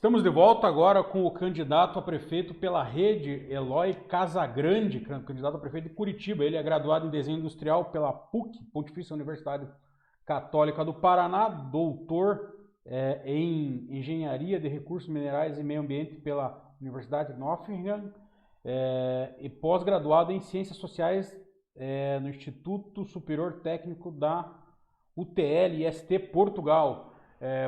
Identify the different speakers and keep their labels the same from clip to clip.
Speaker 1: Estamos de volta agora com o candidato a prefeito pela rede, Eloy Casagrande, candidato a prefeito de Curitiba. Ele é graduado em desenho industrial pela PUC, Pontifícia Universidade Católica do Paraná, doutor em engenharia de recursos minerais e meio ambiente pela Universidade de Nottingham e pós-graduado em ciências sociais no Instituto Superior Técnico da UTL-IST Portugal.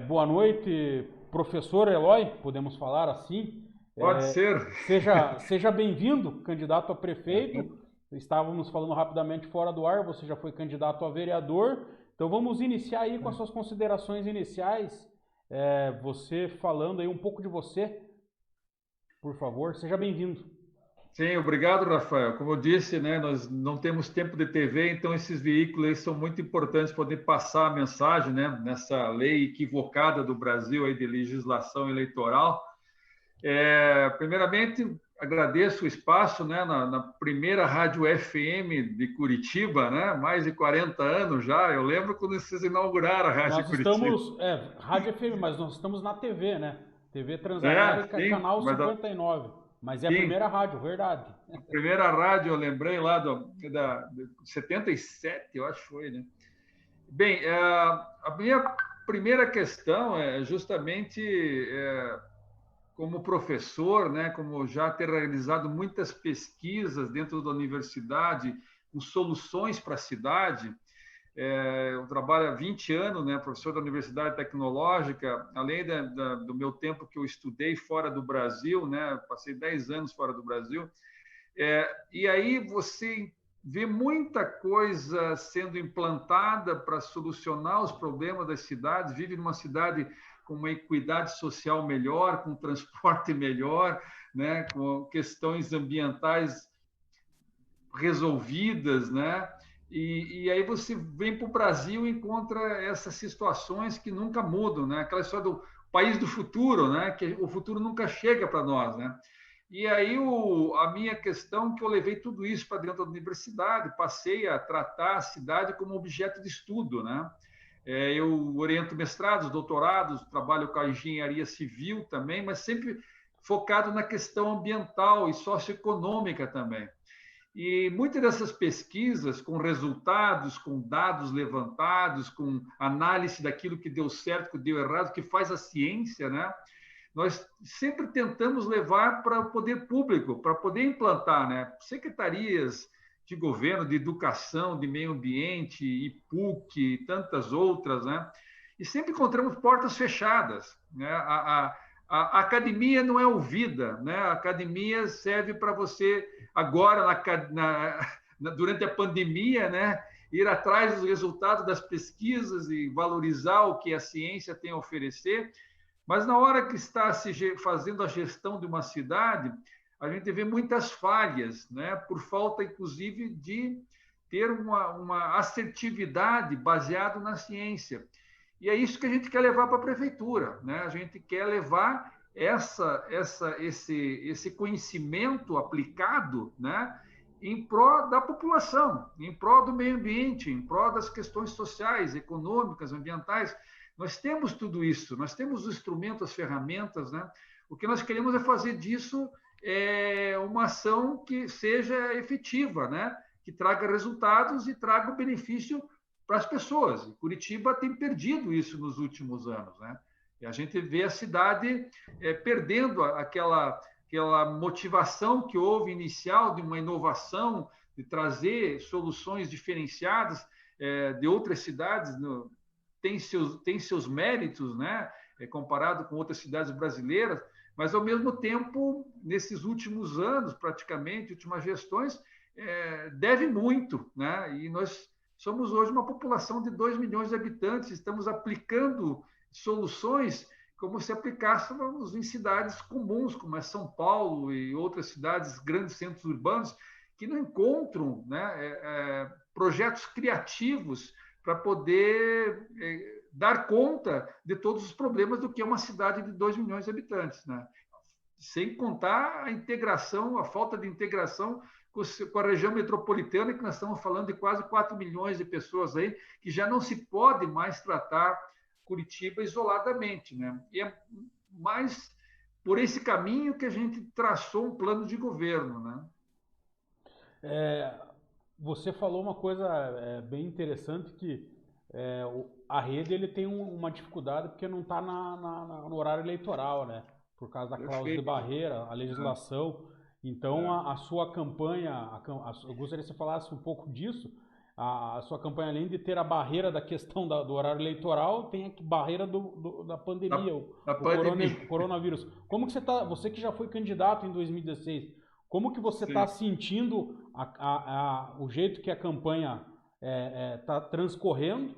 Speaker 1: Boa noite, professor Eloy, podemos falar assim.
Speaker 2: Pode ser.
Speaker 1: Seja bem-vindo, candidato a prefeito. Estávamos falando rapidamente fora do ar, você já foi candidato a vereador. Então vamos iniciar aí com as suas considerações iniciais. Você falando aí um pouco de você, por favor. Seja bem-vindo.
Speaker 2: Sim, obrigado, Rafael. Como eu disse, né, nós não temos tempo de TV, então esses veículos aí são muito importantes para poder passar a mensagem, né, nessa lei equivocada do Brasil aí de legislação eleitoral. Primeiramente, agradeço o espaço, né, na primeira rádio FM de Curitiba, né, mais de 40 anos já. Eu lembro quando vocês inauguraram a Rádio
Speaker 1: Nós
Speaker 2: Curitiba.
Speaker 1: estamos, Rádio FM, mas nós estamos na TV, né? TV Transamérica,
Speaker 2: Sim,
Speaker 1: canal
Speaker 2: mas
Speaker 1: 59. Mas é a
Speaker 2: sim,
Speaker 1: primeira rádio, verdade.
Speaker 2: a primeira rádio, eu lembrei lá de 77, eu acho que foi, né? Bem, a minha primeira questão é justamente como professor, né, como já ter realizado muitas pesquisas dentro da universidade com soluções para a cidade. Eu trabalho há 20 anos, né, professor da Universidade Tecnológica, além do meu tempo que eu estudei fora do Brasil, né, passei 10 anos fora do Brasil. E aí você vê muita coisa sendo implantada para solucionar os problemas das cidades, vive numa cidade com uma equidade social melhor, com transporte melhor, né, com questões ambientais resolvidas, né? E aí você vem para o Brasil e encontra essas situações que nunca mudam, né? Aquela história do país do futuro, né? Que o futuro nunca chega para nós, né? E aí a minha questão é que eu levei tudo isso para dentro da universidade, passei a tratar a cidade como objeto de estudo, né? Eu oriento mestrados, doutorados, trabalho com a engenharia civil também, mas sempre focado na questão ambiental e socioeconômica também. E muitas dessas pesquisas, com resultados, com dados levantados, com análise daquilo que deu certo, que deu errado, que faz a ciência, né? Nós sempre tentamos levar para o poder público, para poder implantar, né? Secretarias de governo, de educação, de meio ambiente, e PUC, e tantas outras, né? E sempre encontramos portas fechadas, né? A academia não é ouvida, né? A academia serve para você agora durante a pandemia, né? Ir atrás dos resultados das pesquisas e valorizar o que a ciência tem a oferecer. Mas na hora que está se fazendo a gestão de uma cidade, a gente vê muitas falhas, né? Por falta, inclusive, de ter uma assertividade baseada na ciência. E é isso que a gente quer levar para a prefeitura, né? A gente quer levar esse conhecimento aplicado, né? Em prol da população, em prol do meio ambiente, em prol das questões sociais, econômicas, ambientais. Nós temos tudo isso, nós temos o instrumento, as ferramentas, né? O que nós queremos é fazer disso uma ação que seja efetiva, né? Que traga resultados e traga benefício para as pessoas. E Curitiba tem perdido isso nos últimos anos, né? E a gente vê a cidade perdendo aquela motivação que houve inicial de uma inovação, de trazer soluções diferenciadas de outras cidades. Tem seus méritos, né? Comparado com outras cidades brasileiras, mas, ao mesmo tempo, nesses últimos anos, praticamente, últimas gestões, deve muito, né? E nós somos hoje uma população de 2 milhões de habitantes, estamos aplicando soluções como se aplicássemos em cidades comuns, como é São Paulo e outras cidades, grandes centros urbanos, que não encontram, né, projetos criativos para poder dar conta de todos os problemas do que é uma cidade de 2 milhões de habitantes, né? Sem contar a integração, a falta de integração com a região metropolitana, que nós estamos falando de quase 4 milhões de pessoas aí, que já não se pode mais tratar Curitiba isoladamente, né? E é mais por esse caminho que a gente traçou um plano de governo, né?
Speaker 1: Você falou uma coisa bem interessante que a rede ele tem uma dificuldade porque não está no horário eleitoral, né? Por causa da cláusula de
Speaker 2: Perfeito.
Speaker 1: barreira, a legislação. Então, a sua campanha, eu gostaria que você falasse um pouco disso. A sua campanha, além de ter a barreira da questão do horário eleitoral, tem a barreira da pandemia,
Speaker 2: Da pandemia.
Speaker 1: o coronavírus. Como que você está, você que já foi candidato em 2016, como que você está sentindo o jeito que a campanha está transcorrendo?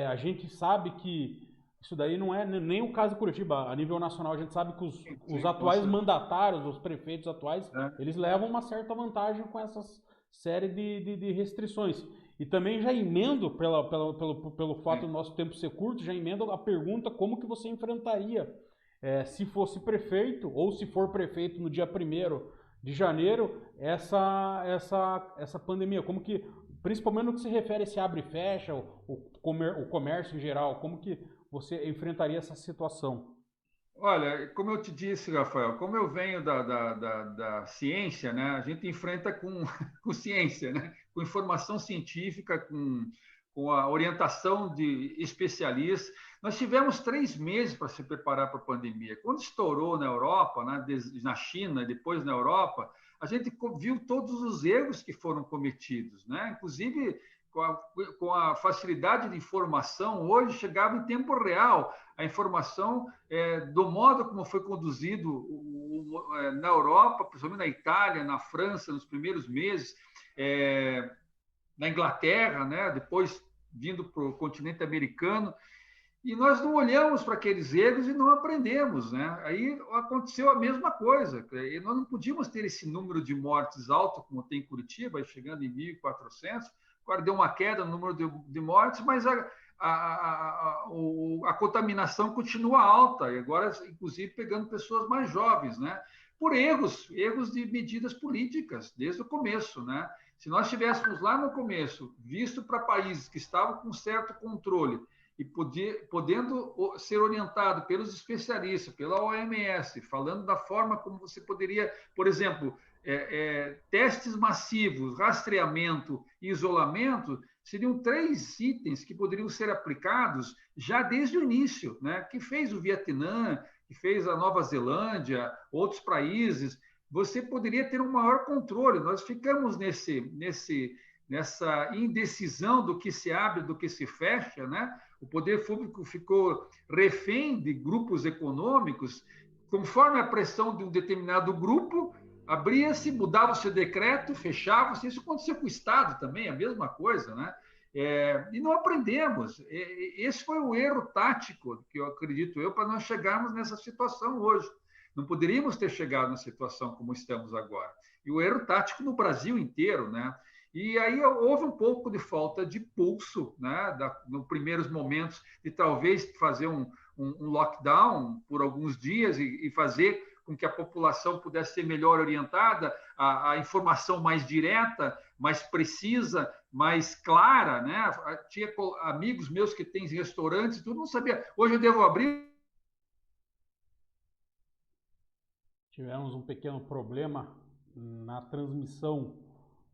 Speaker 1: A gente sabe que isso daí não é nem o caso de Curitiba. A nível nacional, a gente sabe que os atuais mandatários, os prefeitos atuais, eles levam uma certa vantagem com essas série de restrições. E também já emendo, pelo fato do nosso tempo ser curto, já emendo a pergunta como que você enfrentaria se fosse prefeito, ou se for prefeito no dia 1º de janeiro, essa pandemia. Como que, principalmente no que se refere a se abre e fecha, o comércio em geral, como que você enfrentaria essa situação?
Speaker 2: Olha, como eu te disse, Rafael, como eu venho da ciência, né, a gente enfrenta com ciência, né, com informação científica, com a orientação de especialistas. Nós tivemos 3 meses para se preparar para a pandemia. Quando estourou na Europa, né, na China, depois na Europa, a gente viu todos os erros que foram cometidos, né? Inclusive com a facilidade de informação, hoje chegava em tempo real a informação do modo como foi conduzido na Europa, principalmente na Itália, na França, nos primeiros meses, na Inglaterra, né? Depois vindo para o continente americano. E nós não olhamos para aqueles erros e não aprendemos, né? Aí aconteceu a mesma coisa. E nós não podíamos ter esse número de mortes alto, como tem em Curitiba, chegando em 1.400. Agora deu uma queda no número de mortes, mas a contaminação continua alta, e agora, inclusive, pegando pessoas mais jovens, né? Por erros de medidas políticas, desde o começo, né? Se nós tivéssemos lá no começo visto para países que estavam com certo controle e podendo ser orientado pelos especialistas, pela OMS, falando da forma como você poderia, por exemplo, testes massivos, rastreamento e isolamento, seriam 3 itens que poderiam ser aplicados já desde o início, né? Que fez o Vietnã, que fez a Nova Zelândia, outros países. Você poderia ter um maior controle. Nós ficamos nessa indecisão do que se abre, do que se fecha, né? O poder público ficou refém de grupos econômicos, conforme a pressão de um determinado grupo, abria-se, mudava-se o decreto, fechava-se. Isso aconteceu com o Estado também, a mesma coisa, né? E não aprendemos. Esse foi o erro tático, que eu acredito para nós chegarmos nessa situação hoje. Não poderíamos ter chegado na situação como estamos agora. E o erro tático no Brasil inteiro, né? E aí houve um pouco de falta de pulso, né? Nos primeiros momentos, de talvez fazer um lockdown por alguns dias e fazer com que a população pudesse ser melhor orientada, a informação mais direta, mais precisa, mais clara, né? Tinha amigos meus que têm restaurantes, tudo não sabia. Hoje eu devo abrir.
Speaker 1: Tivemos um pequeno problema na transmissão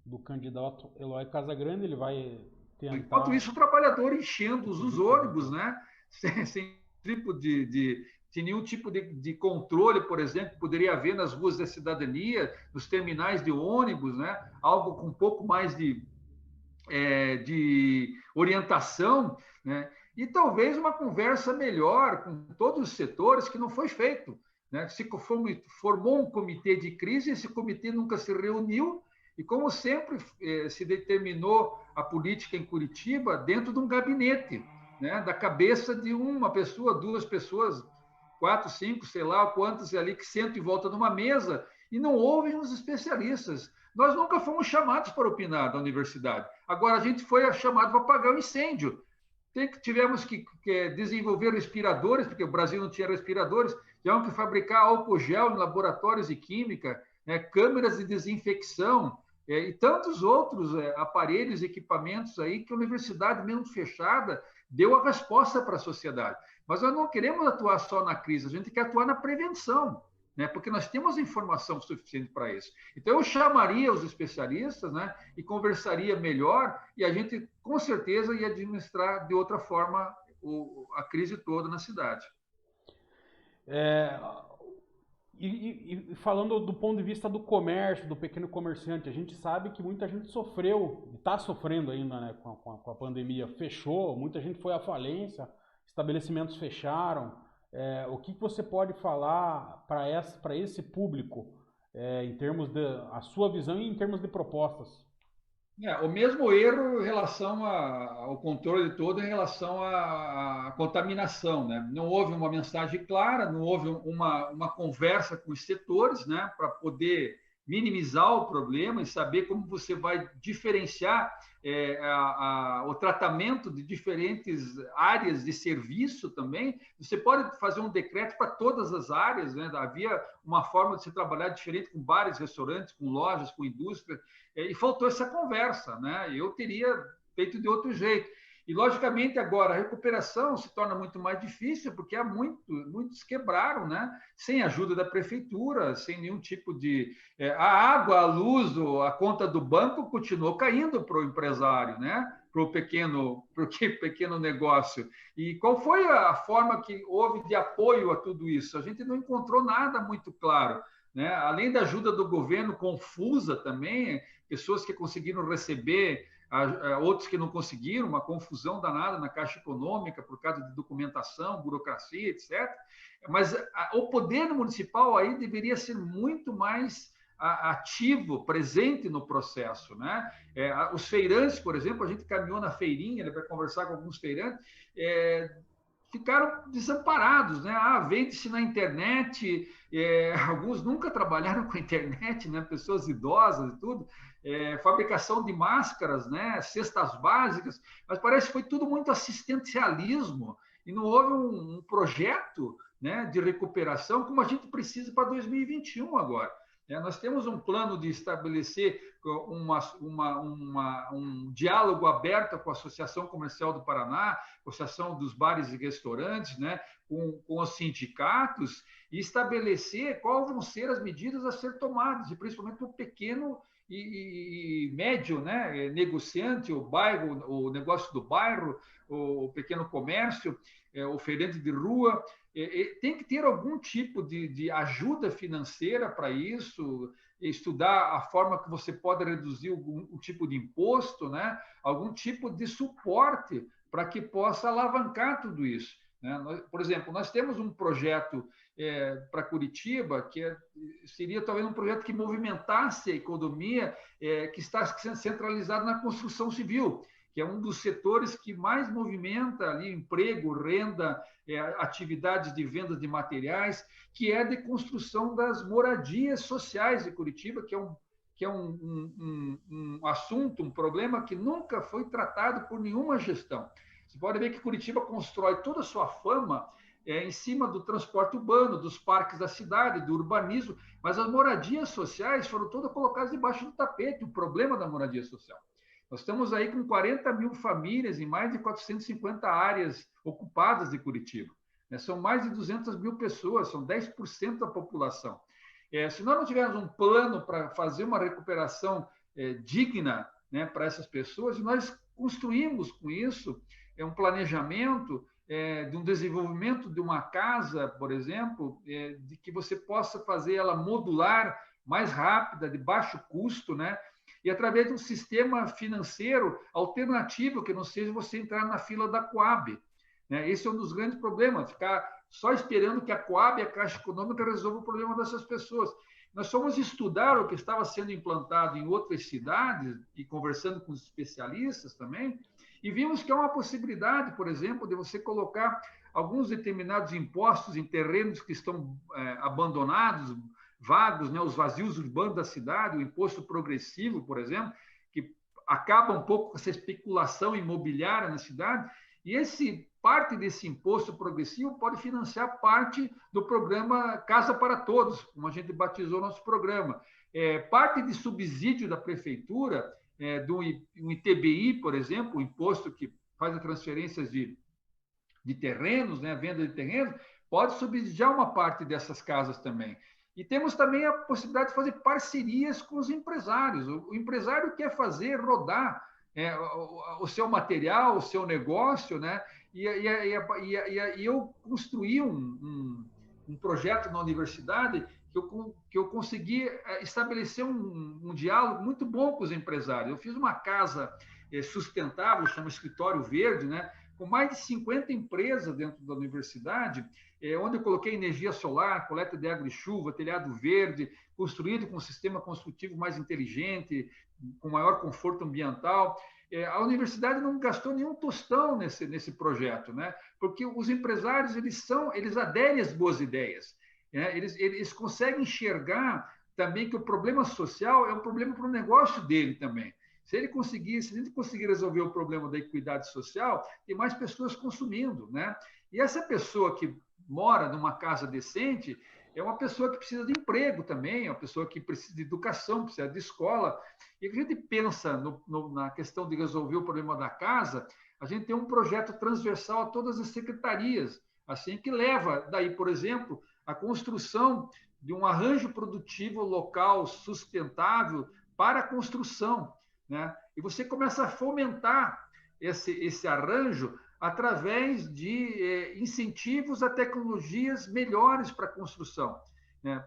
Speaker 1: do candidato Eloy Casagrande, ele vai tentar...
Speaker 2: Enquanto isso, o trabalhador enchendo os ônibus, né? Sem nenhum tipo de controle, por exemplo, que poderia haver nas ruas da cidadania, nos terminais de ônibus, né? Algo com um pouco mais de orientação, né? E talvez uma conversa melhor com todos os setores que não foi feito, né? Se formou um comitê de crise, esse comitê nunca se reuniu, e como sempre se determinou a política em Curitiba dentro de um gabinete, né? Da cabeça de uma pessoa, 2 pessoas, 4, 5, sei lá quantas ali que sentam em volta de uma mesa e não ouvem os especialistas. Nós nunca fomos chamados para opinar da universidade. Agora a gente foi chamado para apagar o incêndio. Tivemos que desenvolver respiradores, porque o Brasil não tinha respiradores, tivemos que fabricar álcool gel em laboratórios de química, né, câmeras de desinfecção, e tantos outros aparelhos, equipamentos aí que a universidade, mesmo fechada, deu a resposta para a sociedade. Mas nós não queremos atuar só na crise, a gente quer atuar na prevenção. né? Porque nós temos informação suficiente para isso. Então, eu chamaria os especialistas, né? E conversaria melhor, e a gente, com certeza, ia administrar de outra forma a crise toda na cidade.
Speaker 1: É, e falando do ponto de vista do comércio, do pequeno comerciante, a gente sabe que muita gente sofreu, está sofrendo ainda, né, com a pandemia. Fechou, muita gente foi à falência, estabelecimentos fecharam. O que você pode falar para esse público, em termos de a sua visão e em termos de propostas?
Speaker 2: O mesmo erro em relação ao controle todo, em relação à contaminação, né? Não houve uma mensagem clara, não houve uma conversa com os setores, né, para poder minimizar o problema e saber como você vai diferenciar o tratamento de diferentes áreas de serviço também. Você pode fazer um decreto para todas as áreas, né? Havia uma forma de se trabalhar diferente com bares, restaurantes, com lojas, com indústria, e faltou essa conversa, né? Eu teria feito de outro jeito. E, logicamente, agora a recuperação se torna muito mais difícil, porque muitos quebraram, né? Sem ajuda da prefeitura, sem nenhum tipo de... a água, a luz, a conta do banco continuou caindo para o empresário, né? Para o pequeno negócio. E qual foi a forma que houve de apoio a tudo isso? A gente não encontrou nada muito claro, né? Além da ajuda do governo confusa também, pessoas que conseguiram receber, outros que não conseguiram, uma confusão danada na Caixa Econômica por causa de documentação, burocracia, etc. Mas o poder municipal aí deveria ser muito mais ativo, presente no processo, né? Os feirantes, por exemplo, a gente caminhou na feirinha para conversar com alguns feirantes, ficaram desamparados, né? Vende-se na internet, alguns nunca trabalharam com a internet, né? Pessoas idosas e tudo, fabricação de máscaras, né? Cestas básicas, mas parece que foi tudo muito assistencialismo e não houve um projeto, né, de recuperação como a gente precisa para 2021 agora. Nós temos um plano de estabelecer um diálogo aberto com a Associação Comercial do Paraná, Associação dos Bares e Restaurantes, né, com os sindicatos, e estabelecer quais vão ser as medidas a ser tomadas, e principalmente o pequeno e médio, né, negociante, o negócio do bairro, o pequeno comércio, o feirante de rua. Tem que ter algum tipo de ajuda financeira para isso, estudar a forma que você pode reduzir o tipo de imposto, né? Algum tipo de suporte para que possa alavancar tudo isso, né? Por exemplo, nós temos um projeto para Curitiba, que seria talvez um projeto que movimentasse a economia, que está sendo centralizado na construção civil, que é um dos setores que mais movimenta ali emprego, renda, atividades de venda de materiais, que é de construção das moradias sociais de Curitiba, que é um assunto, um problema que nunca foi tratado por nenhuma gestão. Você pode ver que Curitiba constrói toda a sua fama em cima do transporte urbano, dos parques da cidade, do urbanismo, mas as moradias sociais foram todas colocadas debaixo do tapete, o problema da moradia social. Nós estamos aí com 40 mil famílias em mais de 450 áreas ocupadas de Curitiba. São mais de 200 mil pessoas, são 10% da população. Se nós não tivermos um plano para fazer uma recuperação digna, né, para essas pessoas, e nós construímos com isso um planejamento de um desenvolvimento de uma casa, por exemplo, de que você possa fazer ela modular, mais rápida, de baixo custo, né? E através de um sistema financeiro alternativo, que não seja você entrar na fila da Coab, né? Esse é um dos grandes problemas, ficar só esperando que a Coab, a Caixa Econômica, resolva o problema dessas pessoas. Nós fomos estudar o que estava sendo implantado em outras cidades, e conversando com os especialistas também, e vimos que é uma possibilidade, por exemplo, de você colocar alguns determinados impostos em terrenos que estão abandonados, vagos, né, os vazios urbanos da cidade, o imposto progressivo, por exemplo, que acaba um pouco com essa especulação imobiliária na cidade, e parte desse imposto progressivo pode financiar parte do programa Casa para Todos, como a gente batizou nosso programa. Parte de subsídio da prefeitura, do ITBI, por exemplo, o imposto que faz as transferências de terrenos, né, venda de terrenos, pode subsidiar uma parte dessas casas também. E temos também a possibilidade de fazer parcerias com os empresários. O empresário quer fazer rodar o seu material, o seu negócio, né? E eu construí um projeto na universidade que eu consegui estabelecer um diálogo muito bom com os empresários. Eu fiz uma casa sustentável, chama Escritório Verde, né? Com mais de 50 empresas dentro da universidade, onde eu coloquei energia solar, coleta de água de chuva, telhado verde, construído com um sistema construtivo mais inteligente, com maior conforto ambiental. A universidade não gastou nenhum tostão nesse projeto, né? Porque os empresários eles aderem às boas ideias. Eles conseguem enxergar também que o problema social é um problema para o negócio dele também. Se a gente conseguir resolver o problema da equidade social, tem mais pessoas consumindo, né? E essa pessoa que mora numa casa decente é uma pessoa que precisa de emprego também, é uma pessoa que precisa de educação, precisa de escola. E a gente pensa na questão de resolver o problema da casa, a gente tem um projeto transversal a todas as secretarias, assim, que leva daí, por exemplo, a construção de um arranjo produtivo local sustentável para a construção, né? E você começa a fomentar esse arranjo através de incentivos a tecnologias melhores para a construção.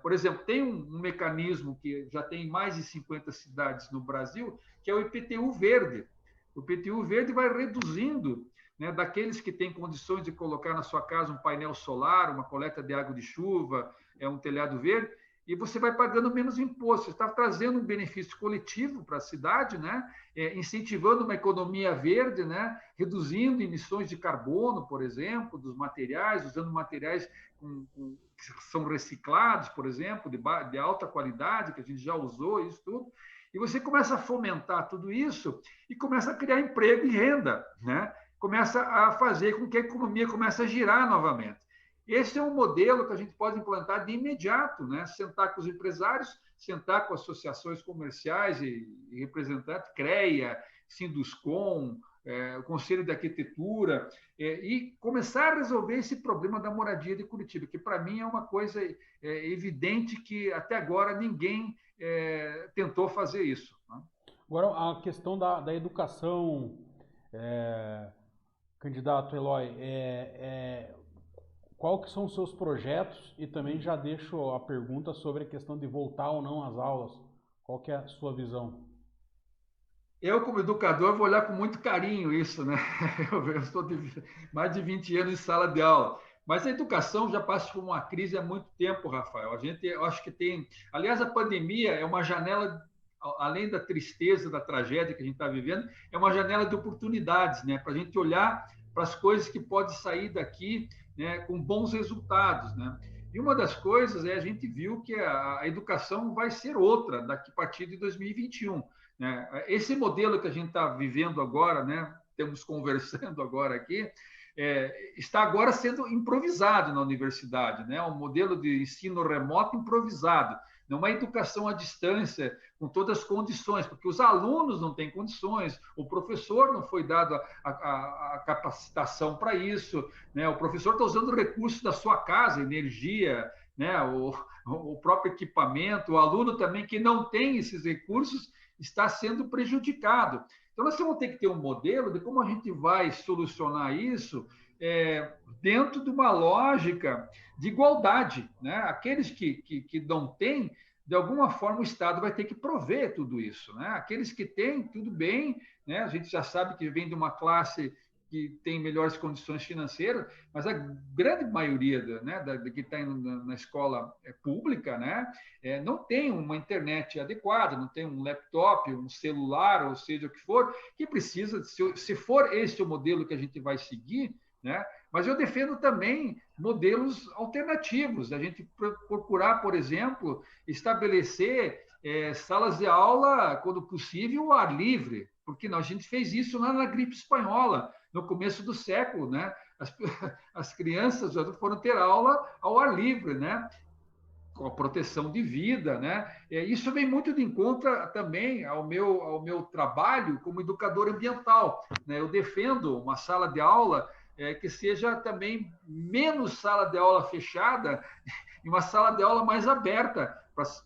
Speaker 2: Por exemplo, tem um mecanismo que já tem mais de 50 cidades no Brasil, que é o IPTU Verde. O IPTU Verde vai reduzindo, né, daqueles que têm condições de colocar na sua casa um painel solar, uma coleta de água de chuva, um telhado verde, e você vai pagando menos imposto. Você está trazendo um benefício coletivo para a cidade, né? Incentivando uma economia verde, né? Reduzindo emissões de carbono, por exemplo, dos materiais, usando materiais que são reciclados, por exemplo, de alta qualidade, que a gente já usou, isso tudo. E você começa a fomentar tudo isso e começa a criar emprego e renda, né? Começa a fazer com que a economia comece a girar novamente. Esse é um modelo que a gente pode implantar de imediato, né? Sentar com os empresários, sentar com associações comerciais e representantes, CREA, Sinduscom, o Conselho de Arquitetura, e começar a resolver esse problema da moradia de Curitiba, que para mim é uma coisa evidente que até agora ninguém tentou fazer isso. Né?
Speaker 1: Agora, a questão da educação, candidato Eloy, qual que são os seus projetos? E também já deixo a pergunta sobre a questão de voltar ou não às aulas. Qual que é a sua visão?
Speaker 2: Como educador, vou olhar com muito carinho isso, né? Eu estou mais de 20 anos em sala de aula. Mas a educação já passa por uma crise há muito tempo, Rafael. Eu acho que tem... Aliás, a pandemia é uma janela, além da tristeza, da tragédia que a gente está vivendo, é uma janela de oportunidades, né? Para a gente olhar para as coisas que podem sair daqui, né, com bons resultados, né? E uma das coisas a gente viu que a educação vai ser outra daqui a partir de 2021. Né? Esse modelo que a gente está vivendo agora, né, estamos conversando agora aqui, está agora sendo improvisado na universidade, né? Um modelo de ensino remoto improvisado, não uma educação à distância com todas as condições, porque os alunos não têm condições, o professor não foi dado a capacitação para isso, né? O professor está usando recursos da sua casa, energia, né? O próprio equipamento, o aluno também que não tem esses recursos está sendo prejudicado. Então, nós vamos ter que ter um modelo de como a gente vai solucionar isso dentro de uma lógica de igualdade. Né? Aqueles que não têm, de alguma forma, o Estado vai ter que prover tudo isso. Né? Aqueles que têm, tudo bem, né? A gente já sabe que vem de uma classe que tem melhores condições financeiras, mas a grande maioria que está na escola pública, né, não tem uma internet adequada, não tem um laptop, um celular, ou seja o que for, que precisa, se for esse o modelo que a gente vai seguir, né, mas eu defendo também modelos alternativos, a gente procurar, por exemplo, estabelecer salas de aula, quando possível, ao ar livre, porque a gente fez isso lá na gripe espanhola, no começo do século, né? As crianças já foram ter aula ao ar livre, né? Com a proteção de vida, né? Isso vem muito de encontro também ao meu trabalho como educador ambiental, né? Eu defendo uma sala de aula que seja também menos sala de aula fechada e uma sala de aula mais aberta,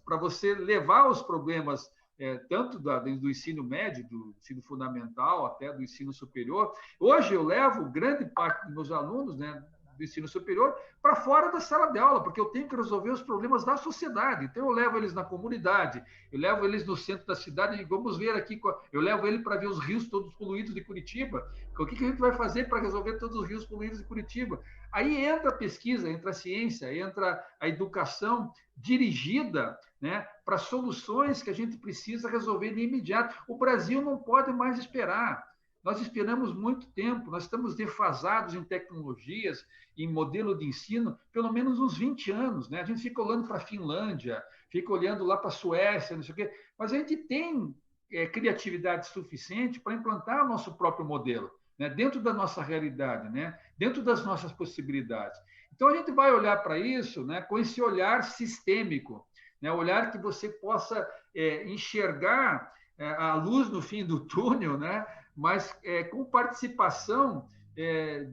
Speaker 2: para você levar os problemas, tanto do ensino médio, do ensino fundamental, até do ensino superior. Hoje eu levo grande parte dos meus alunos, né, do ensino superior para fora da sala de aula, porque eu tenho que resolver os problemas da sociedade. Então, eu levo eles na comunidade, eu levo eles no centro da cidade, e vamos ver aqui, eu levo ele para ver os rios todos poluídos de Curitiba. O que a gente vai fazer para resolver todos os rios poluídos de Curitiba? Aí entra a pesquisa, entra a ciência, entra a educação dirigida, né, para soluções que a gente precisa resolver de imediato. O Brasil não pode mais esperar. Nós esperamos muito tempo, nós estamos defasados em tecnologias, em modelo de ensino, pelo menos uns 20 anos. Né? A gente fica olhando para a Finlândia, fica olhando lá para a Suécia, não sei o quê, mas a gente tem criatividade suficiente para implantar o nosso próprio modelo, né? Dentro da nossa realidade, né? Dentro das nossas possibilidades. Então, a gente vai olhar para isso, né, com esse olhar sistêmico, né? Olhar que você possa enxergar a luz no fim do túnel, né? Mas com participação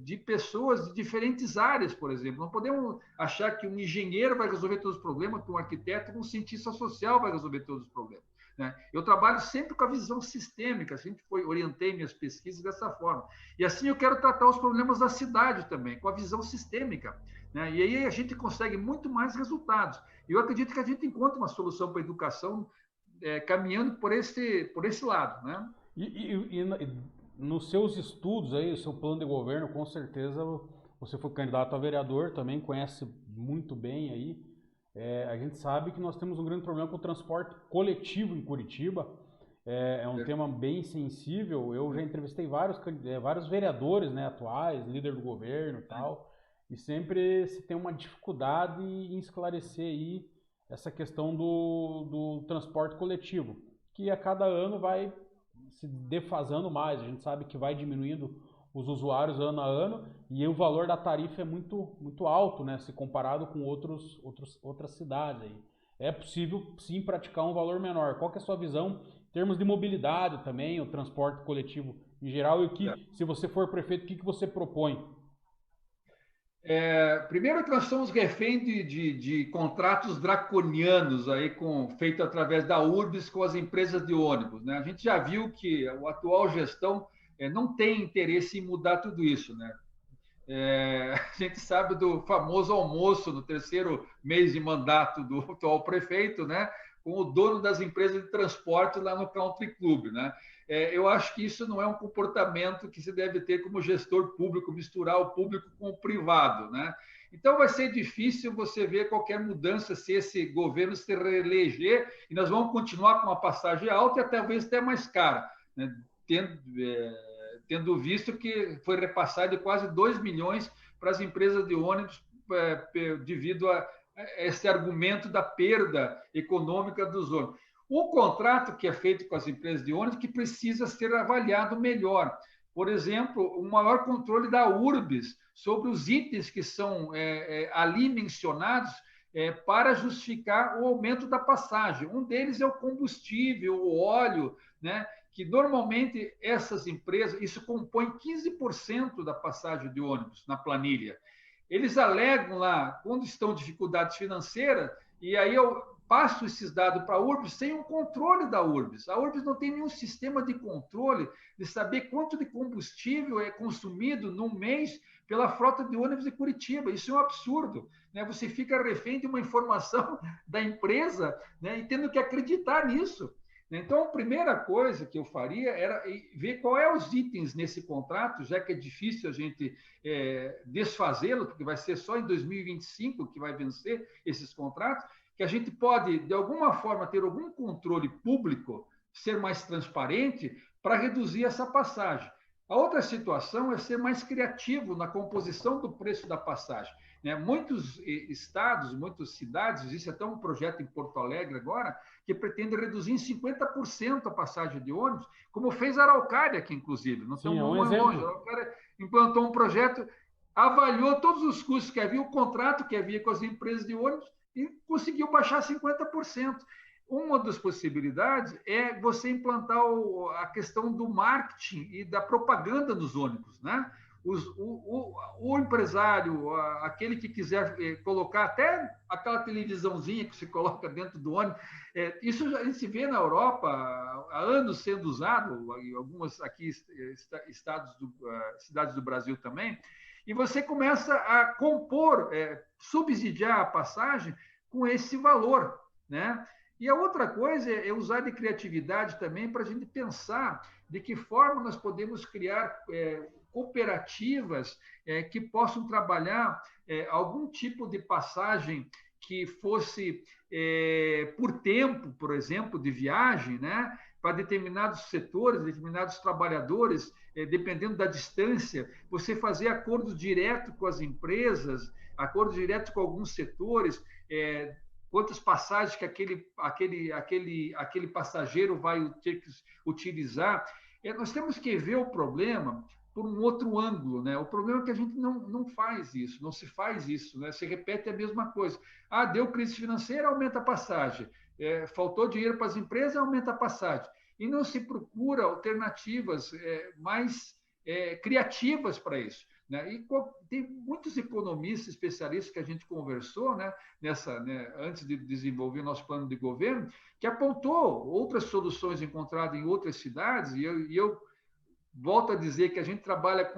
Speaker 2: de pessoas de diferentes áreas, por exemplo. Não podemos achar que um engenheiro vai resolver todos os problemas, que um arquiteto, um cientista social vai resolver todos os problemas. Né? Eu trabalho sempre com a visão sistêmica, orientei minhas pesquisas dessa forma. E assim eu quero tratar os problemas da cidade também, com a visão sistêmica. Né? E aí a gente consegue muito mais resultados. E eu acredito que a gente encontra uma solução para a educação caminhando por esse lado. Né?
Speaker 1: E nos seus estudos aí, o seu plano de governo, com certeza você foi candidato a vereador, também conhece muito bem aí. A gente sabe que nós temos um grande problema com o transporte coletivo em Curitiba. É um tema bem sensível. Eu já entrevistei vários vereadores, né, atuais, líder do governo e tal, e sempre se tem uma dificuldade em esclarecer aí essa questão do transporte coletivo, que a cada ano vai se defasando mais. A gente sabe que vai diminuindo os usuários ano a ano e o valor da tarifa é muito, muito alto, né, se comparado com outras cidades aí. É possível sim praticar um valor menor. Qual que é a sua visão em termos de mobilidade também, o transporte coletivo em geral, e se você for prefeito, o que você propõe?
Speaker 2: Primeiro que nós somos refém de contratos draconianos aí feito através da Urbis com as empresas de ônibus. Né? A gente já viu que a atual gestão não tem interesse em mudar tudo isso. Né? A gente sabe do famoso almoço no terceiro mês de mandato do atual prefeito, né? Com o dono das empresas de transporte lá no Country Club. Né? Eu acho que isso não é um comportamento que se deve ter como gestor público, misturar o público com o privado. Né? Então, vai ser difícil você ver qualquer mudança se esse governo se reeleger, e nós vamos continuar com uma passagem alta e talvez até mais cara, né? Tendo visto que foi repassado de quase 2 milhões para as empresas de ônibus devido a esse argumento da perda econômica dos ônibus. O contrato que é feito com as empresas de ônibus que precisa ser avaliado melhor. Por exemplo, um maior controle da Urbis sobre os itens que são ali mencionados para justificar o aumento da passagem. Um deles é o combustível, o óleo, né? Que normalmente essas empresas, isso compõe 15% da passagem de ônibus na planilha. Eles alegam lá, quando estão em dificuldades financeiras, e aí eu passo esses dados para a Urbis sem um controle da Urbis. A Urbis não tem nenhum sistema de controle de saber quanto de combustível é consumido num mês pela frota de ônibus de Curitiba. Isso é um absurdo. Né? Você fica refém de uma informação da empresa, né, e tendo que acreditar nisso. Então, a primeira coisa que eu faria era ver qual é os itens nesse contrato, já que é difícil a gente desfazê-lo, porque vai ser só em 2025 que vai vencer esses contratos, que a gente pode, de alguma forma, ter algum controle público, ser mais transparente, para reduzir essa passagem. A outra situação é ser mais criativo na composição do preço da passagem. Né? Muitos estados, muitas cidades, existe até um projeto em Porto Alegre agora, que pretende reduzir em 50% a passagem de ônibus, como fez a Araucária aqui, inclusive. Não
Speaker 1: Sim,
Speaker 2: estamos
Speaker 1: um
Speaker 2: longe.
Speaker 1: exemplo.
Speaker 2: A Araucária implantou um projeto, avaliou todos os custos que havia, o contrato que havia com as empresas de ônibus, e conseguiu baixar 50%. Uma das possibilidades é você implantar a questão do marketing e da propaganda nos ônibus, né? O empresário, aquele que quiser colocar até aquela televisãozinha que se coloca dentro do ônibus, isso a gente vê na Europa há anos sendo usado, em algumas aqui cidades do Brasil também, e você começa a compor, subsidiar a passagem com esse valor, né? E a outra coisa é usar de criatividade também para a gente pensar de que forma nós podemos criar cooperativas que possam trabalhar algum tipo de passagem que fosse por tempo, por exemplo, de viagem, né? Para determinados setores, determinados trabalhadores, dependendo da distância, você fazer acordos direto com as empresas, acordos direto com alguns setores, quantas passagens que aquele passageiro vai ter que utilizar. Nós temos que ver o problema por um outro ângulo, né? O problema é que a gente não faz isso, não se faz isso, né? Se repete a mesma coisa. Ah, deu crise financeira, aumenta a passagem. Faltou dinheiro para as empresas, aumenta a passagem. E não se procura alternativas mais criativas para isso. Né? E tem muitos economistas, especialistas que a gente conversou, né, antes de desenvolver nosso plano de governo, que apontou outras soluções encontradas em outras cidades, e eu volto a dizer que a gente trabalha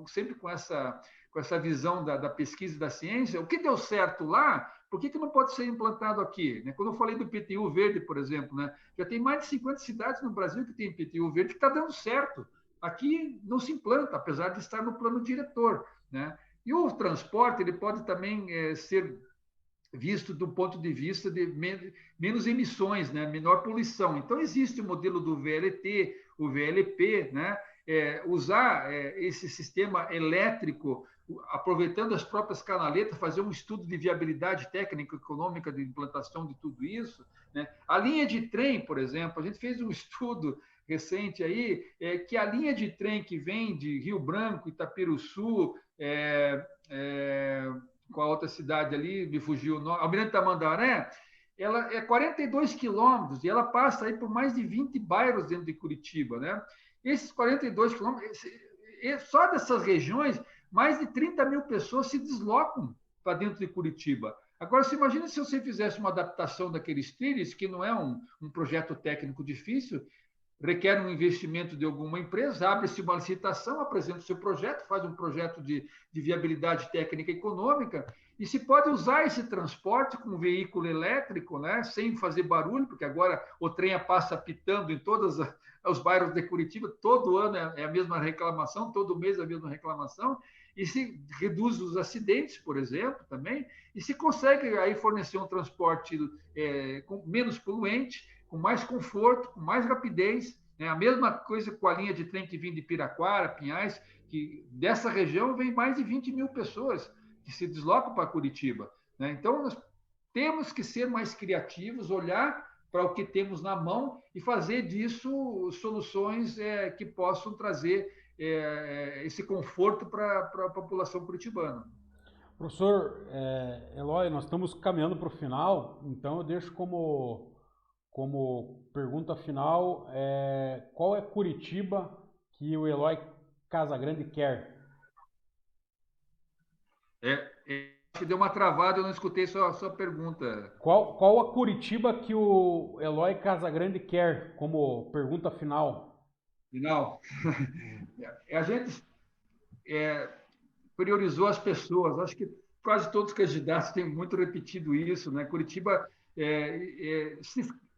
Speaker 2: sempre com essa visão da pesquisa e da ciência. O que deu certo lá, por que não pode ser implantado aqui? Né? Quando eu falei do IPTU verde, por exemplo, né, já tem mais de 50 cidades no Brasil que tem IPTU verde, que está dando certo. Aqui não se implanta, apesar de estar no plano diretor, né? E o transporte ele pode também ser visto do ponto de vista de menos emissões, né? Menor poluição. Então, existe o modelo do VLT, o VLP, né? Usar esse sistema elétrico, aproveitando as próprias canaletas, fazer um estudo de viabilidade técnica e econômica de implantação de tudo isso, né? A linha de trem, por exemplo, a gente fez um estudo recente aí, que a linha de trem que vem de Rio Branco, Itapiruçu, com a outra cidade ali, me fugiu o nome, Almirante Tamandaré, ela é 42 quilômetros e ela passa aí por mais de 20 bairros dentro de Curitiba, né? Esses 42 quilômetros, só dessas regiões, mais de 30 mil pessoas se deslocam para dentro de Curitiba. Agora, você imagina se você fizesse uma adaptação daqueles trilhos, que não é um projeto técnico difícil, requer um investimento de alguma empresa, abre-se uma licitação, apresenta o seu projeto, faz um projeto de viabilidade técnica e econômica, e se pode usar esse transporte com um veículo elétrico, né, sem fazer barulho, porque agora o trem passa pitando em todos os bairros de Curitiba, todo ano é a mesma reclamação, todo mês é a mesma reclamação, e se reduz os acidentes, por exemplo, também, e se consegue aí fornecer um transporte menos poluente, com mais conforto, com mais rapidez. Né? A mesma coisa com a linha de trem que vem de Piraquara, Pinhais, que dessa região vem mais de 20 mil pessoas que se deslocam para Curitiba. Né? Então, nós temos que ser mais criativos, olhar para o que temos na mão e fazer disso soluções que possam trazer esse conforto para a população curitibana.
Speaker 1: Professor Eloy, nós estamos caminhando para o final, então eu deixo como pergunta final, qual é Curitiba que o Eloy Casagrande quer?
Speaker 2: Acho que deu uma travada, eu não escutei sua pergunta.
Speaker 1: Qual a Curitiba que o Eloy Casagrande quer como pergunta final?
Speaker 2: Final. A gente priorizou as pessoas. Acho que quase todos os candidatos têm muito repetido isso, né? Curitiba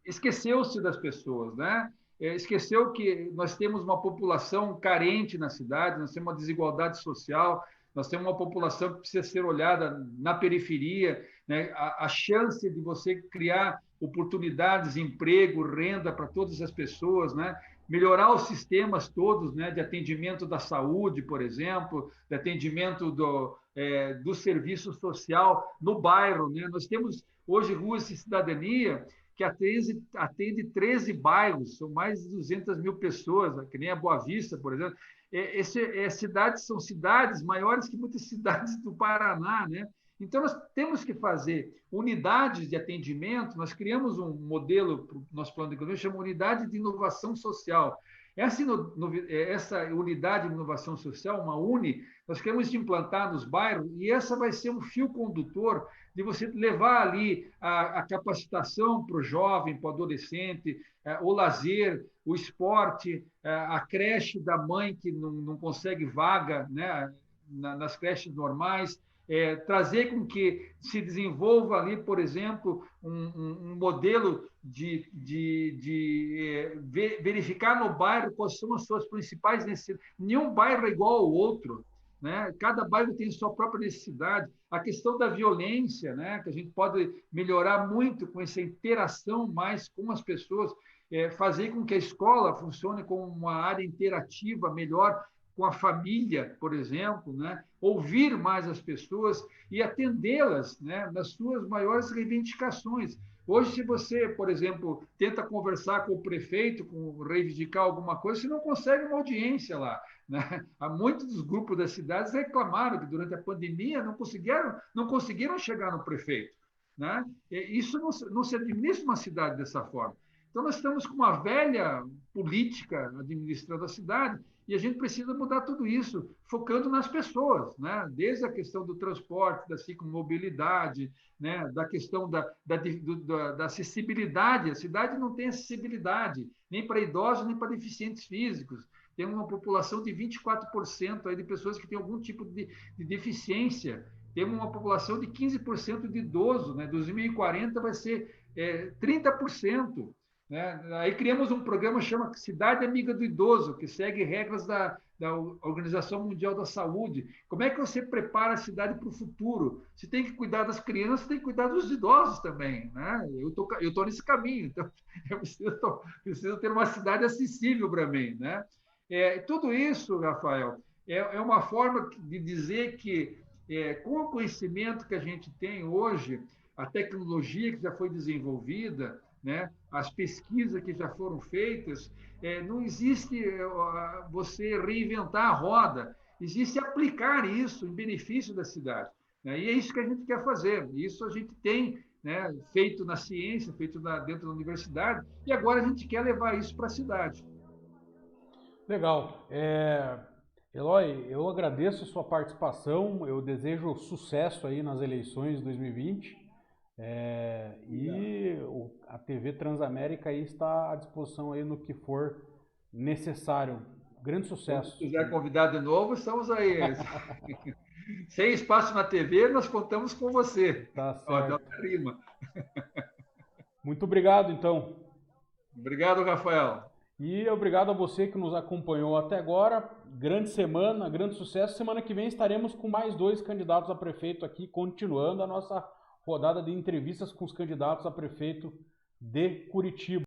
Speaker 2: esqueceu-se das pessoas, né? Esqueceu que nós temos uma população carente na cidade, nós temos uma desigualdade social, nós temos uma população que precisa ser olhada na periferia, né? A chance de você criar oportunidades, emprego, renda para todas as pessoas, né? Melhorar os sistemas todos, né? De atendimento da saúde, por exemplo, de atendimento do serviço social no bairro, né? Nós temos hoje ruas de cidadania que atende 13 bairros, são mais de 200 mil pessoas, que nem a Boa Vista, por exemplo. São cidades maiores que muitas cidades do Paraná, né? Então, nós temos que fazer unidades de atendimento. Nós criamos um modelo para o nosso plano de governo, chama Unidade de Inovação Social. Essa unidade de inovação social, uma UNI, nós queremos implantar nos bairros, e essa vai ser um fio condutor de você levar ali a capacitação para o jovem, para o adolescente, o lazer, o esporte, a creche da mãe que não consegue vaga, né, nas creches normais, trazer com que se desenvolva ali, por exemplo, um modelo de verificar no bairro quais são as suas principais necessidades. Nenhum bairro é igual ao outro, né? Cada bairro tem sua própria necessidade. A questão da violência, né? Que a gente pode melhorar muito com essa interação mais com as pessoas, fazer com que a escola funcione como uma área interativa melhor com a família, por exemplo, né? Ouvir mais as pessoas e atendê-las, né, nas suas maiores reivindicações. Hoje, se você, por exemplo, tenta conversar com o prefeito, reivindicar alguma coisa, você não consegue uma audiência lá, né? Há muitos dos grupos das cidades reclamaram que durante a pandemia não conseguiram chegar no prefeito, né? Isso não se administra uma cidade dessa forma. Então, nós estamos com uma velha política administrando a cidade e a gente precisa mudar tudo isso, focando nas pessoas, né? Desde a questão do transporte, da ciclomobilidade, né? Da questão da acessibilidade. A cidade não tem acessibilidade, nem para idosos, nem para deficientes físicos. Tem uma população de 24% aí de pessoas que têm algum tipo de deficiência. Temos uma população de 15% de idosos, né? 2040 vai ser 30%. Né? Aí criamos um programa que chama Cidade Amiga do Idoso, que segue regras da Organização Mundial da Saúde. Como é que você prepara a cidade para o futuro? Você tem que cuidar das crianças, tem que cuidar dos idosos também. Né? Eu estou nesse caminho, então eu preciso ter uma cidade acessível para mim. Né? Tudo isso, Rafael, é uma forma de dizer que, com o conhecimento que a gente tem hoje, a tecnologia que já foi desenvolvida, né? As pesquisas que já foram feitas, não existe você reinventar a roda, existe aplicar isso em benefício da cidade. Né? E é isso que a gente quer fazer. Isso a gente tem, né, feito na ciência, feito dentro da universidade, e agora a gente quer levar isso para a cidade.
Speaker 1: Legal. Eloy, eu agradeço a sua participação, eu desejo sucesso aí nas eleições de 2020. E a TV Transamérica aí está à disposição aí no que for necessário. Grande sucesso.
Speaker 2: Se quiser convidar de novo, estamos aí. Sem espaço na TV, nós contamos com você.
Speaker 1: Tá certo.
Speaker 2: Rima.
Speaker 1: Muito obrigado, então.
Speaker 2: Obrigado, Rafael.
Speaker 1: E obrigado a você que nos acompanhou até agora. Grande semana, grande sucesso. Semana que vem estaremos com mais 2 candidatos a prefeito aqui, continuando a nossa rodada de entrevistas com os candidatos a prefeito de Curitiba.